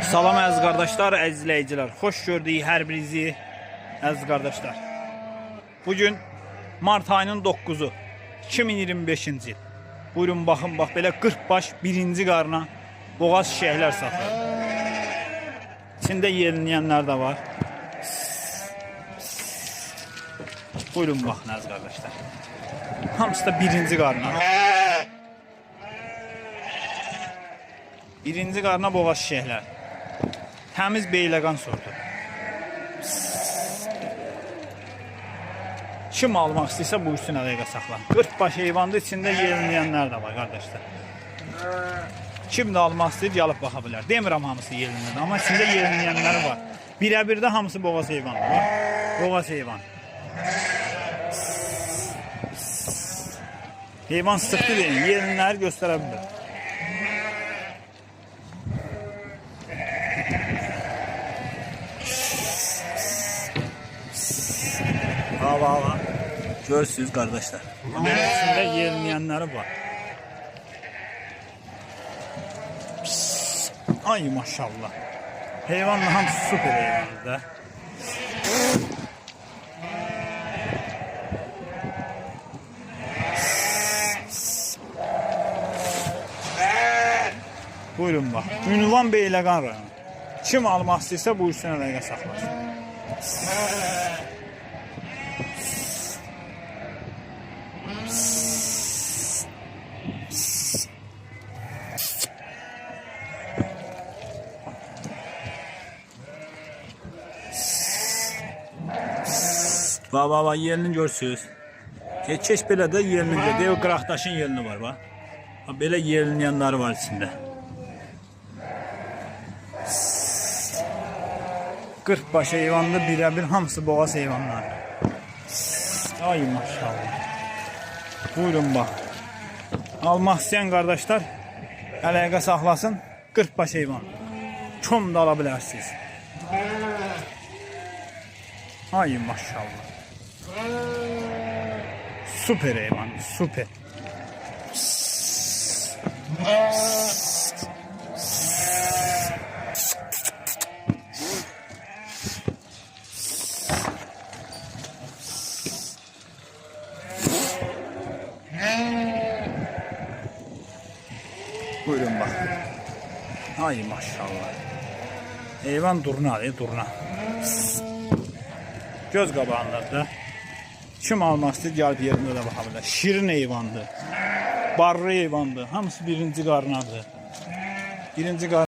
Salam əziz qardaşlar, əziz izləyicilər. Xoş gördük hər birinizi, əziz qardaşlar. Bugün mart ayının 9-u 2025-ci il. Buyurun baxın, bax belə 40 baş birinci qarına boğaz şişəklər satılır. İçində yerinləyənlər də var. Buyurun baxın əziz qardaşlar. Hamısı da birinci qarına. Birinci qarına boğaz şişəklər. Təmiz beyləqan sortu. Kim almaq istəyirsə buyursun əleyqə saxla. 40 baş heyvandır, içində yerinləyənlər də var qardaşlar. Kim də almaq istəyir gəlib baxa bilər. Demirəm hamısı yerinləyənlər, amma içində yerinləyənlər var. Birə-bir də hamısı boğaz heyvandır. Boğaz heyvan. Heyvan sıxdı deyin, yerinləri göstərə bilir. Hava. Görürsünüz kardeşler. İçinde yerinleyenleri var. Ay maşallah. Heyvanla hamısı süper heyvandır da. Buyurun bak. Ünvan Beyləqan rayonu. Kim almaq istəyirsə bu üstünə əlaqə saxlasın. Baba yerini görürsünüz. Keç belə də yerini görür. Dev qıraqdaşın yerini var bax. Belə yerinləyənləri var içində. 40 baş heyvanlı birə-bir hamısı boğaz heyvanlar. Ay maşallah. Buyurun bax. Almaq istəyən qardaşlar əlaqə saxlasın. 40 baş heyvan. Kim də ala bilərsiniz. Ay maşallah. Süper heyvan, süper. Buyurun bak. Ay maşallah. Heyvan durna, durna. Göz qabağındadır. Kim almaq istəyir gəlib yerində də baxa bilər. Şirin heyvandır. Barlı heyvandır. Hamısı birinci qarnadır. Birinci qarnadır.